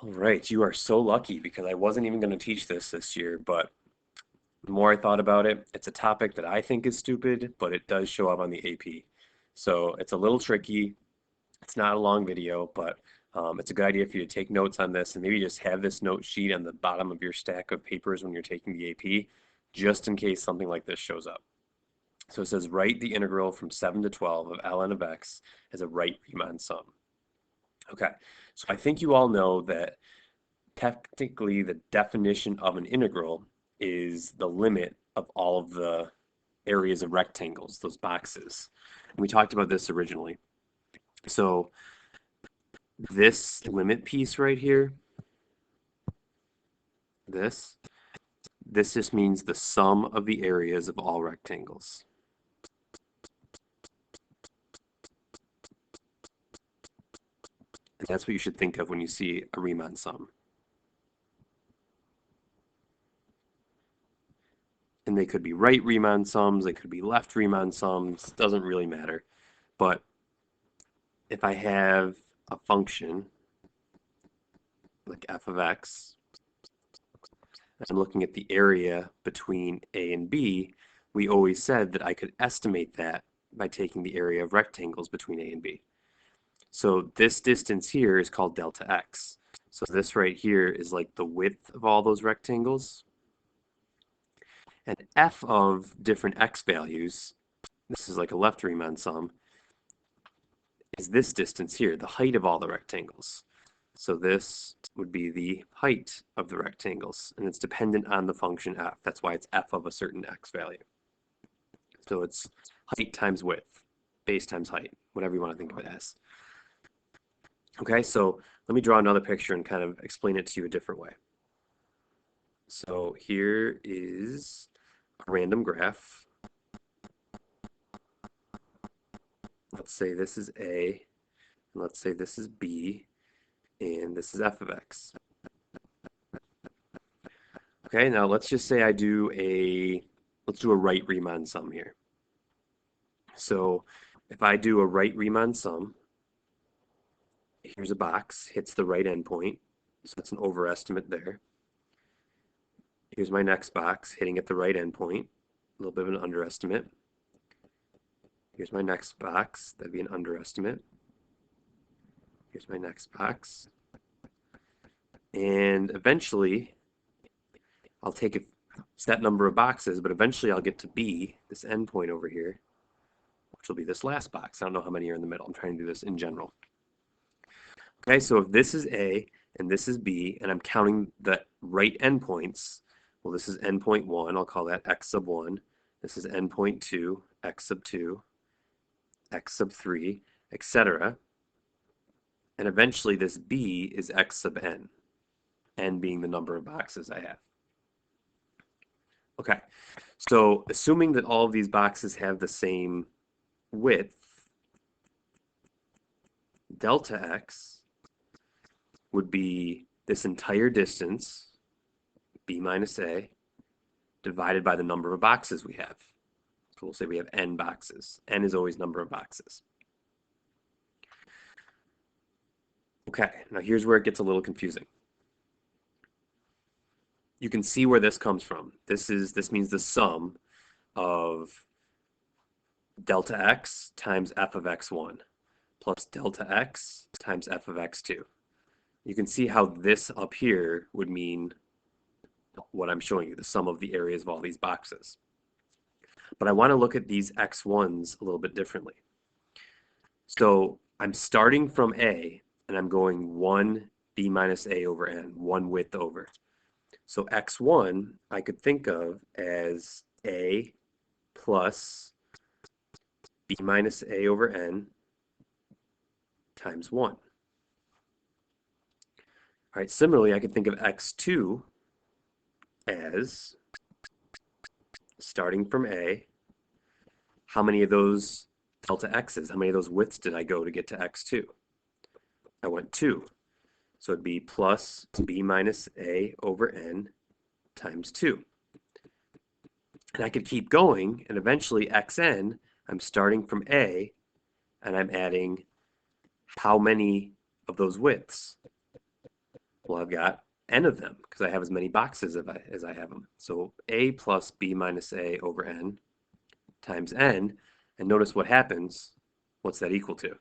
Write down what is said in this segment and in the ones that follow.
All right, you are so lucky because I wasn't even going to teach this year, but the more I thought about it, it's a topic that I think is stupid, but it does show up on the AP. So it's a little tricky. It's not a long video, but it's a good idea for you to take notes on this and maybe just have this note sheet on the bottom of your stack of papers when you're taking the AP, just in case something like this shows up. So it says write the integral from 7 to 12 of ln of x as a right Riemann sum. Okay, so I think you all know that technically the definition of an integral is the limit of all of the areas of rectangles, those boxes. And we talked about this originally. So this limit piece right here, this just means the sum of the areas of all rectangles. And that's what you should think of when you see a Riemann sum. And they could be right Riemann sums, they could be left Riemann sums, doesn't really matter. But if I have a function like f of x, I'm looking at the area between a and b, we always said that I could estimate that by taking the area of rectangles between a and b. So this distance here is called delta x. So this right here is like the width of all those rectangles. And f of different x values, this is like a left Riemann sum, is this distance here, the height of all the rectangles. So this would be the height of the rectangles, and it's dependent on the function f. That's why it's f of a certain x value. So it's height times width, base times height, whatever you want to think of it as. Okay, so let me draw another picture and kind of explain it to you a different way. So here is a random graph. Let's say this is A, and let's say this is B, and this is f of x. Okay, now let's just say let's do a right Riemann sum here. So if I do a right Riemann sum, here's a box, hits the right endpoint, so that's an overestimate there. Here's my next box, hitting at the right endpoint, a little bit of an underestimate. Here's my next box, that'd be an underestimate. Here's my next box. And eventually, I'll take a set number of boxes, but eventually I'll get to B, this endpoint over here, which will be this last box. I don't know how many are in the middle. I'm trying to do this in general. Okay, so if this is A and this is B, and I'm counting the right endpoints, well, this is endpoint 1. I'll call that x sub 1. This is endpoint 2, x sub 2, x sub 3, etc. And eventually this B is x sub n being the number of boxes I have. Okay, so assuming that all of these boxes have the same width, delta x would be this entire distance, b minus a, divided by the number of boxes we have. So we'll say we have n boxes. N is always number of boxes. Okay, now here's where it gets a little confusing. You can see where this comes from. This means the sum of delta x times f of x1 plus delta x times f of x2. You can see how this up here would mean what I'm showing you, the sum of the areas of all these boxes. But I want to look at these x1s a little bit differently. So I'm starting from A, and I'm going 1 b minus a over n, 1 width over. So x1 I could think of as a plus b minus a over n times 1. All right, similarly, I could think of x2 as starting from A, how many of those delta x's, how many of those widths did I go to get to x2? I went 2. So it'd be plus b minus a over n times 2. And I could keep going, and eventually xn, I'm starting from A, and I'm adding how many of those widths? Well, I've got n of them because I have as many boxes as I have them. So a plus b minus a over n times n, and notice what happens. What's that equal to?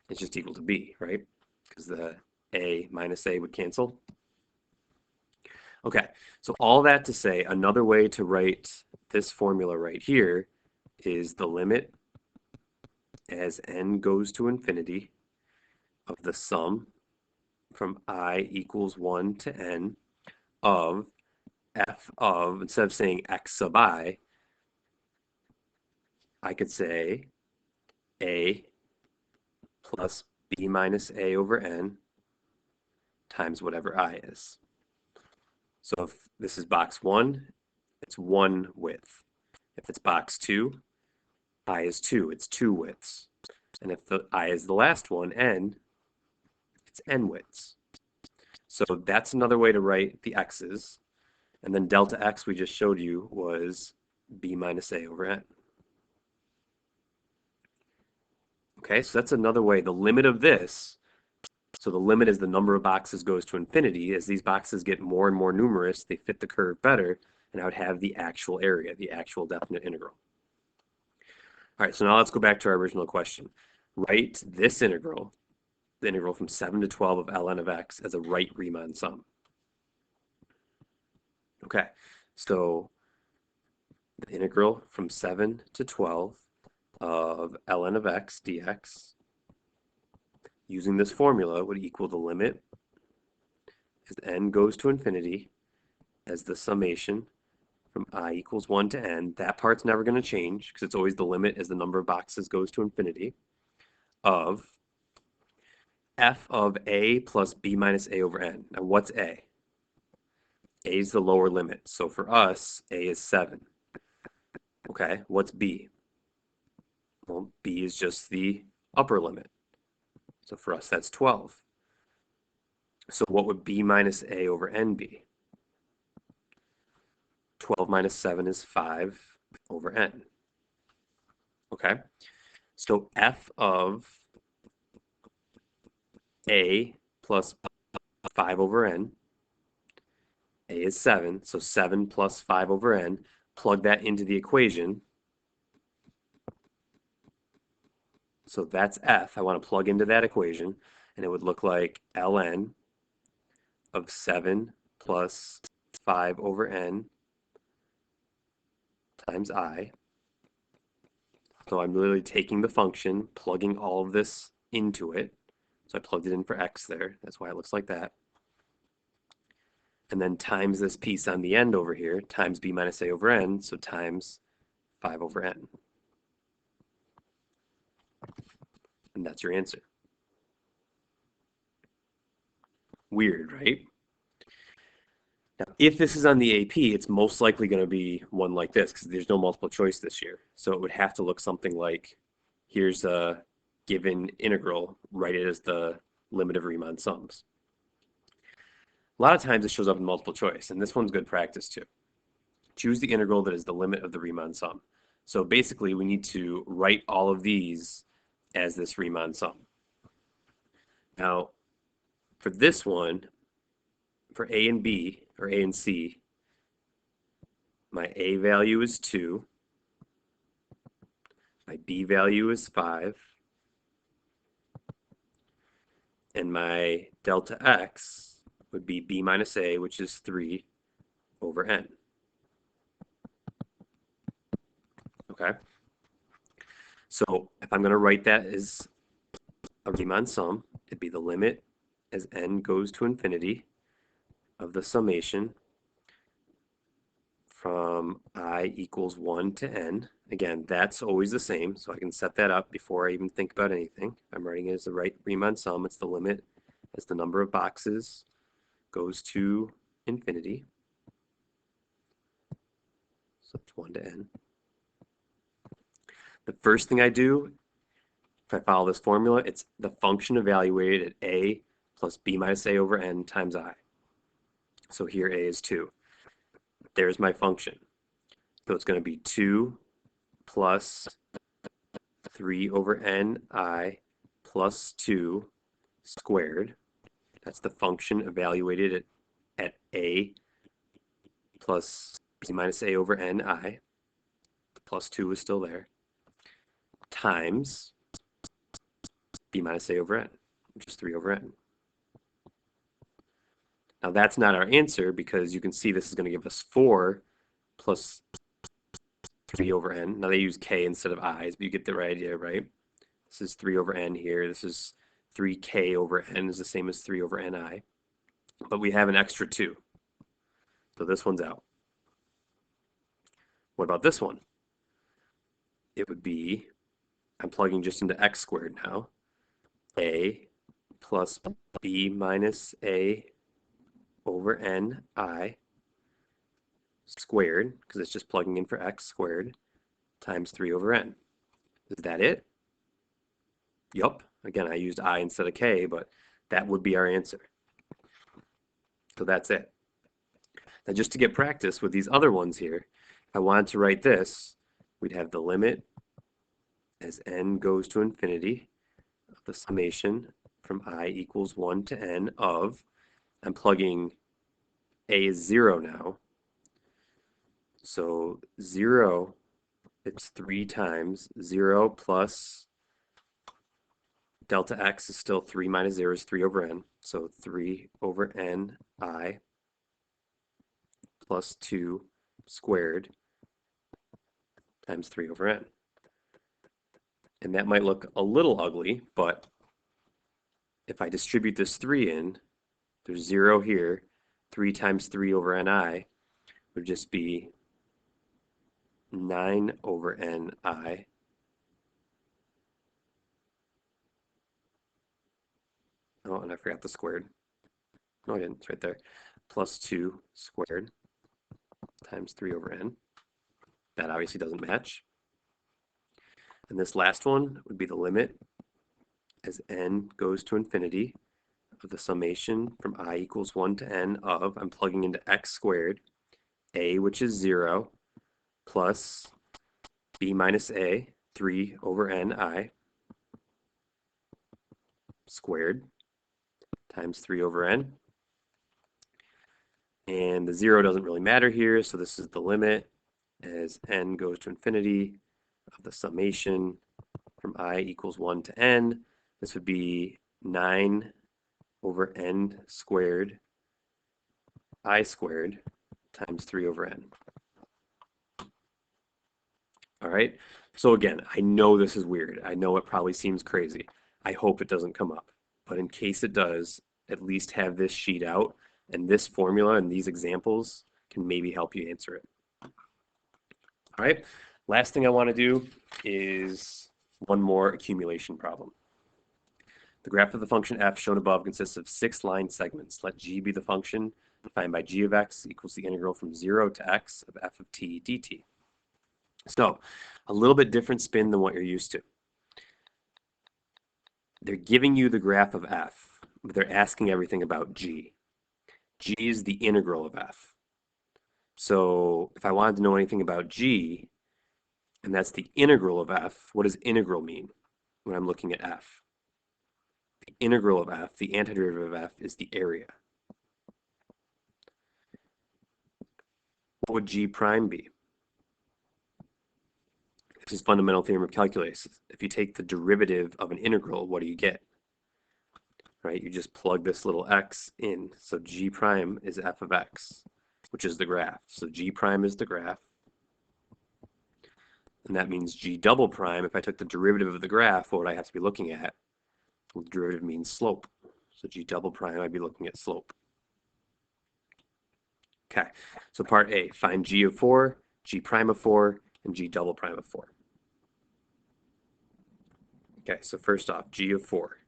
It's just equal to b, right? Because the a minus a would cancel. Okay, so all that to say, another way to write this formula right here is the limit as n goes to infinity of the sum from I equals 1 to n of f of, instead of saying x sub I could say a plus b minus a over n times whatever I is. So if this is box 1, it's 1 width. If it's box 2, I is 2, it's 2 widths. And if the I is the last one, n, it's n widths. So that's another way to write the x's. And then delta x we just showed you was b minus a over n. Okay, so that's another way. The limit of this, so the limit as the number of boxes goes to infinity. As these boxes get more and more numerous, they fit the curve better, and I would have the actual area, the actual definite integral. All right, so now let's go back to our original question. Write this integral, the integral from 7 to 12 of ln of x, as a right Riemann sum. Okay, so the integral from 7 to 12 of ln of x dx using this formula would equal the limit as n goes to infinity as the summation from I equals 1 to n. That part's never going to change because it's always the limit as the number of boxes goes to infinity of f of a plus b minus a over n. Now what's a? A is the lower limit. So for us, a is 7. Okay, what's b? Well, b is just the upper limit. So for us, that's 12. So what would b minus a over n be? 12 minus 7 is 5 over n. Okay, so f of a plus 5 over n, a is 7, so 7 plus 5 over n, plug that into the equation. So that's f. I want to plug into that equation, and it would look like ln of 7 plus 5 over n times I. So I'm literally taking the function, plugging all of this into it. So I plugged it in for x there. That's why it looks like that. And then times this piece on the end over here, times b minus a over n, so times 5 over n. And that's your answer. Weird, right? Now, if this is on the AP, it's most likely going to be one like this because there's no multiple choice this year. So it would have to look something like, here's a given integral, write it as the limit of Riemann sums. A lot of times it shows up in multiple choice, and this one's good practice too. Choose the integral that is the limit of the Riemann sum. So basically, we need to write all of these as this Riemann sum. Now, for this one, for A and B, or A and C, my A value is 2, my B value is 5, and my delta x would be B minus A, which is 3 over n. Okay? So if I'm going to write that as a Riemann sum, it'd be the limit as n goes to infinity of the summation from I equals 1 to n. Again, that's always the same, so I can set that up before I even think about anything. I'm writing it as the right Riemann sum. It's the limit as the number of boxes goes to infinity. So it's 1 to n. The first thing I do, if I follow this formula, it's the function evaluated at a plus b minus a over n times I. So here a is 2. There's my function. So it's going to be 2 plus 3 over n I plus 2 squared. That's the function evaluated at a plus b minus a over ni. The plus 2 is still there. Times b minus a over n, which is 3 over n. Now that's not our answer because you can see this is going to give us 4 plus 3 over n. Now they use k instead of i's, but you get the right idea, right? This is 3 over n here. This is 3k over n is the same as 3 over ni. But we have an extra 2. So this one's out. What about this one? It would be, I'm plugging just into x squared now, a plus b minus a over ni squared, because it's just plugging in for x squared, times 3 over n. Is that it? Yup. Again, I used I instead of k, but that would be our answer. So that's it. Now just to get practice with these other ones here, if I wanted to write this, we'd have the limit as n goes to infinity of the summation from I equals 1 to n of, I'm plugging a is 0 now. So 0, it's 3 times 0 plus delta x is still 3 minus 0 is 3 over n. So 3 over n I plus 2 squared times 3 over n. And that might look a little ugly, but if I distribute this 3 in, there's 0 here. 3 times 3 over ni would just be 9 over ni. Oh, and I forgot the squared. No, I didn't. It's right there. Plus 2 squared times 3 over n. That obviously doesn't match. And this last one would be the limit as n goes to infinity of the summation from I equals 1 to n of, I'm plugging into x squared, a, which is 0, plus b minus a, 3 over ni squared times 3 over n. And the 0 doesn't really matter here, so this is the limit as n goes to infinity of the summation from I equals 1 to n. This would be 9 over n squared I squared times 3 over n. All right, so again, I know this is weird. I know it probably seems crazy. I hope it doesn't come up. But in case it does, at least have this sheet out, and this formula and these examples can maybe help you answer it. All right, last thing I want to do is one more accumulation problem. The graph of the function f shown above consists of 6 line segments. Let g be the function defined by g of x equals the integral from 0 to x of f of t dt. So a little bit different spin than what you're used to. They're giving you the graph of f, but they're asking everything about g. G is the integral of f. So if I wanted to know anything about g, and that's the integral of f, what does integral mean when I'm looking at f? The integral of f, the antiderivative of f, is the area. What would g prime be? This is fundamental theorem of calculus. If you take the derivative of an integral, what do you get? Right, you just plug this little x in. So g prime is f of x, which is the graph. So g prime is the graph. And that means g double prime, if I took the derivative of the graph, what would I have to be looking at? Well, the derivative means slope. So g double prime, I'd be looking at slope. Okay, so part A, find g of 4, g prime of 4, and g double prime of 4. Okay, so first off, g of 4.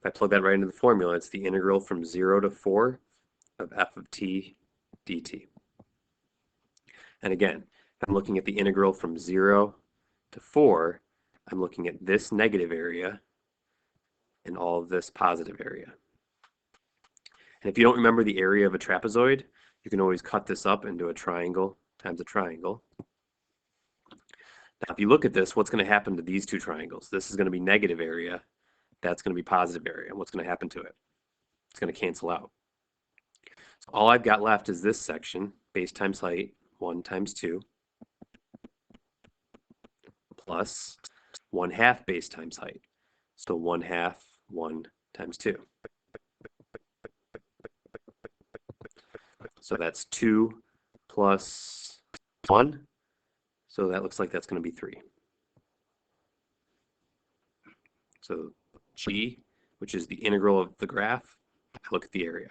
If I plug that right into the formula, it's the integral from 0 to 4 of f of t dt. And again, if I'm looking at the integral from 0 to 4, I'm looking at this negative area and all of this positive area. And if you don't remember the area of a trapezoid, you can always cut this up into a triangle times a triangle. Now, if you look at this, what's going to happen to these two triangles? This is going to be negative area. That's going to be positive area. And what's going to happen to it? It's going to cancel out. So all I've got left is this section, base times height, 1 times 2, plus 1/2 base times height. So 1/2, 1 times 2. So that's 2 plus 1. So that looks like that's going to be 3. So g, which is the integral of the graph, I look at the area.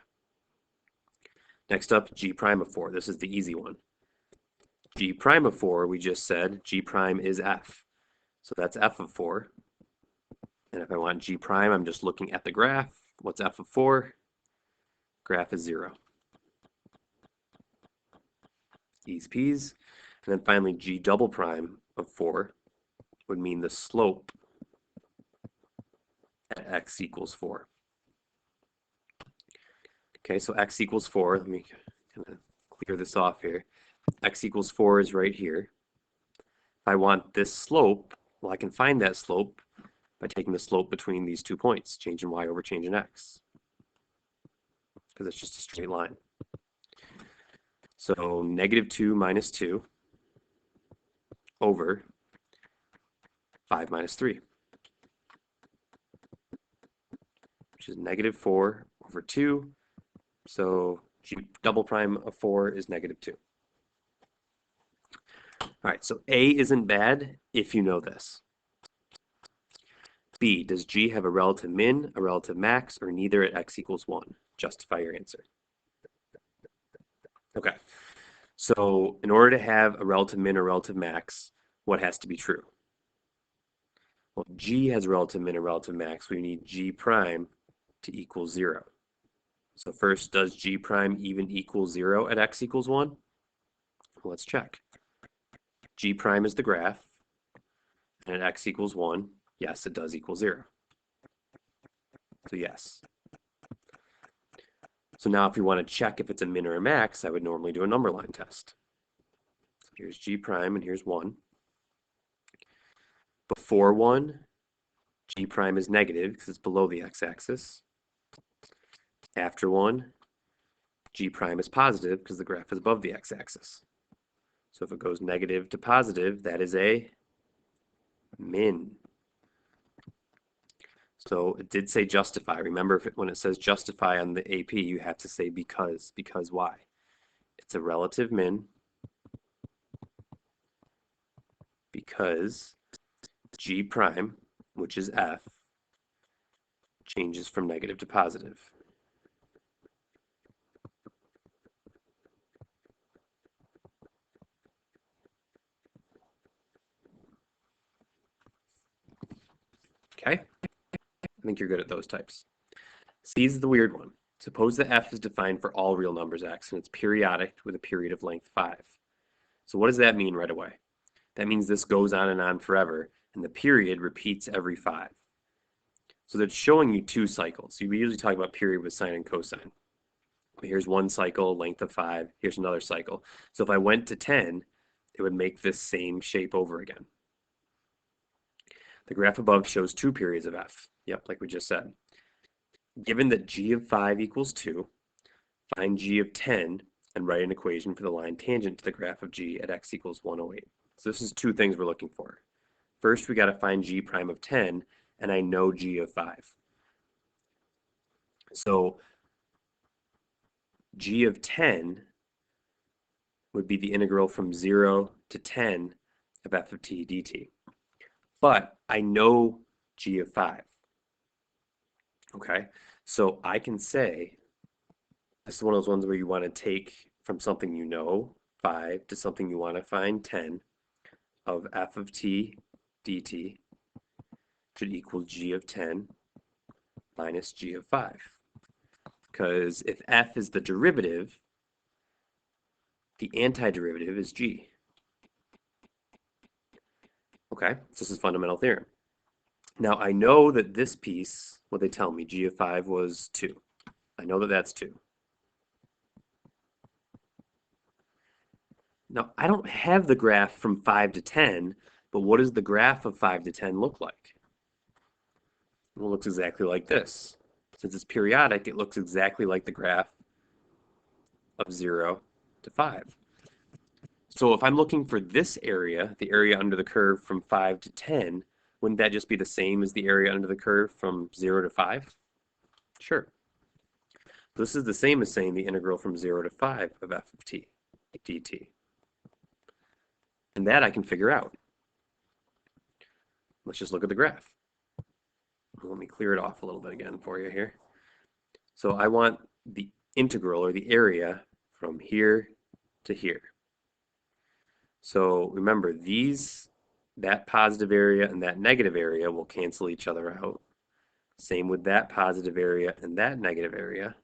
Next up, g prime of 4. This is the easy one. G prime of 4, we just said g prime is f. So that's f of 4. And if I want g prime, I'm just looking at the graph. What's f of 4? Graph is 0. Easy peas. And then finally, g double prime of 4 would mean the slope at x equals 4. Okay, so x equals 4. Let me kind of clear this off here. X equals 4 is right here. If I want this slope, well, I can find that slope by taking the slope between these 2 points, changing y over changing x, because it's just a straight line. So -2 minus 2 over 5 minus 3, which is -4 over 2. So g double prime of 4 is -2. All right, so A isn't bad if you know this. B, does G have a relative min, a relative max, or neither at x equals 1? Justify your answer. Okay, so in order to have a relative min or relative max, what has to be true? Well, G has a relative min or relative max. We need G prime to equal 0. So first, does G prime even equal 0 at x equals 1? Well, let's check. G prime is the graph, and at x equals 1, yes, it does equal 0. So yes. So now if we want to check if it's a min or a max, I would normally do a number line test. So here's G prime and here's 1. Before 1, G prime is negative because it's below the x-axis. After 1, G prime is positive because the graph is above the x-axis. So if it goes negative to positive, that is a min. So it did say justify. Remember, when it says justify on the AP, you have to say because. Because why? It's a relative min because G prime, which is f, changes from negative to positive. Okay? I think you're good at those types. C is the weird one. Suppose that f is defined for all real numbers x, and it's periodic with a period of length 5. So what does that mean right away? That means this goes on and on forever, and the period repeats every 5. So that's showing you 2 cycles. We usually talk about period with sine and cosine. But here's one cycle, length of 5. Here's another cycle. So if I went to 10, it would make this same shape over again. The graph above shows 2 periods of f. Yep, like we just said. Given that g of 5 equals 2, find g of 10 and write an equation for the line tangent to the graph of g at x equals 108. So this is 2 things we're looking for. First, we got to find g prime of 10, and I know g of 5. So g of 10 would be the integral from 0 to 10 of f of t dt. But I know g of 5. Okay, so I can say, this is one of those ones where you want to take from something you know, 5, to something you want to find, 10, of f of t dt should equal g of 10 minus g of 5. Because if f is the derivative, the antiderivative is g. Okay, so this is fundamental theorem. Now I know that this piece, what they tell me, g of 5 was 2. I know that that's 2. Now I don't have the graph from 5 to 10, but what does the graph of 5 to 10 look like? Well, it looks exactly like this. Since it's periodic, it looks exactly like the graph of 0 to 5. So if I'm looking for this area, the area under the curve from 5 to 10, wouldn't that just be the same as the area under the curve from 0 to 5? Sure. This is the same as saying the integral from 0 to 5 of f of t dt. And that I can figure out. Let's just look at the graph. Let me clear it off a little bit again for you here. So I want the integral, or the area, from here to here. So remember, that positive area and that negative area will cancel each other out. Same with that positive area and that negative area.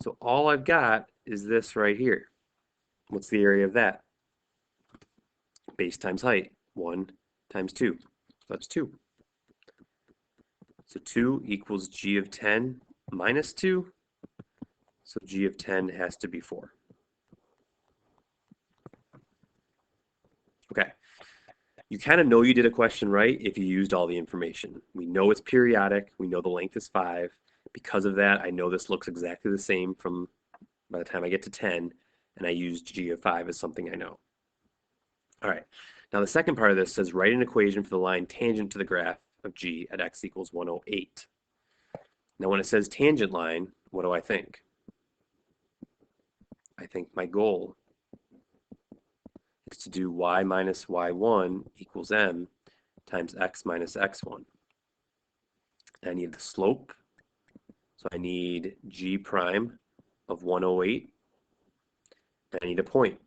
So all I've got is this right here. What's the area of that? Base times height, 1 times 2. So that's 2. So 2 equals g of 10 minus 2. So g of 10 has to be 4. Okay. You kind of know you did a question right if you used all the information. We know it's periodic. We know the length is 5. Because of that, I know this looks exactly the same from by the time I get to 10, and I used g of 5 as something I know. All right. Now the second part of this says write an equation for the line tangent to the graph of g at x equals 108. Now when it says tangent line, what do I think? I think my goal is to do y minus y1 equals m times x minus x1. I need the slope, so I need g prime of 108, and I need a point.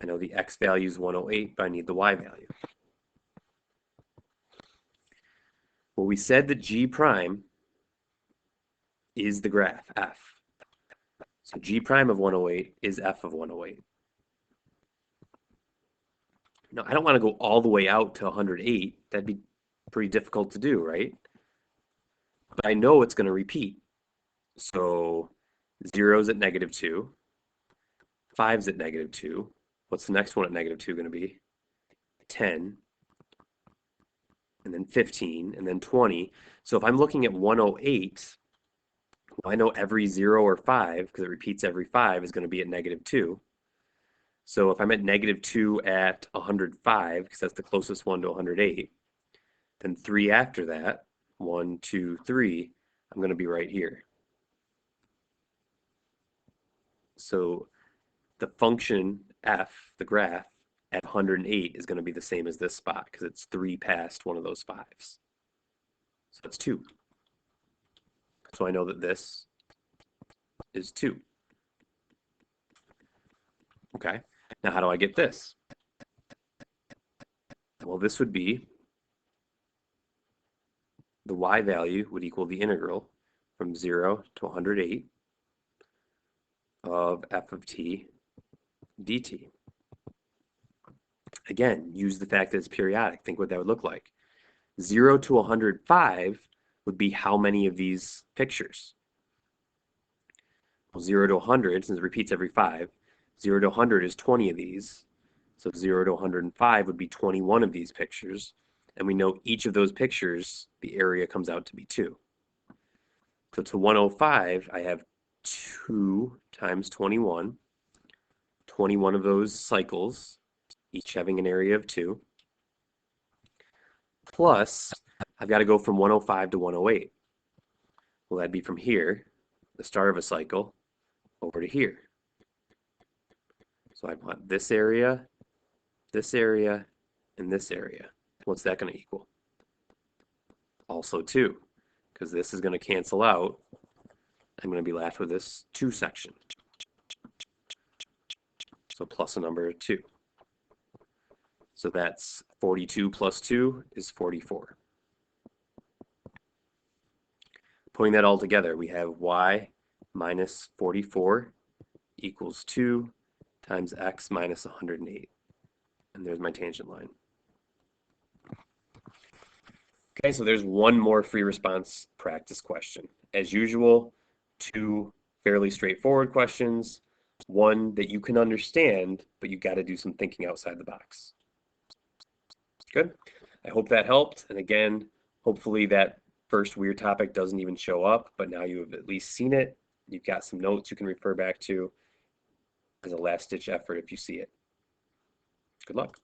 I know the x value is 108, but I need the y value. Well, we said that g prime is the graph, f. So g prime of 108 is f of 108. Now, I don't want to go all the way out to 108. That'd be pretty difficult to do, right? But I know it's going to repeat. So 0's at -2. 5's at -2. What's the next one at -2 going to be? 10. And then 15. And then 20. So if I'm looking at 108, well, I know every 0 or 5, because it repeats every 5, is going to be at -2. So if I'm at -2 at 105, because that's the closest one to 108, then 3 after that, 1, 2, 3, I'm going to be right here. So the function f, the graph, at 108 is going to be the same as this spot, because it's 3 past one of those 5s. So it's 2. So I know that this is 2. Okay, now how do I get this? Well, this would be the y value would equal the integral from 0 to 108 of f of t dt. Again, use the fact that it's periodic. Think what that would look like. 0 to 105 would be how many of these pictures? Well, 0 to 100, since it repeats every 5, 0 to 100 is 20 of these. So 0 to 105 would be 21 of these pictures. And we know each of those pictures, the area comes out to be 2. So to 105, I have 2 times 21. 21 of those cycles, each having an area of 2. Plus, I've got to go from 105 to 108. Well, that'd be from here, the start of a cycle, over to here. So I want this area, and this area. What's that going to equal? Also 2, because this is going to cancel out. I'm going to be left with this 2 section. So plus a number of 2. So that's 42 plus 2 is 44. Putting that all together, we have y minus 44 equals 2 times x minus 108. And there's my tangent line. Okay, so there's one more free response practice question. As usual, 2 fairly straightforward questions, 1 that you can understand, but you got to do some thinking outside the box. Good. I hope that helped. And again, hopefully that first weird topic doesn't even show up, but now you have at least seen it. You've got some notes you can refer back to as a last-ditch effort if you see it. Good luck.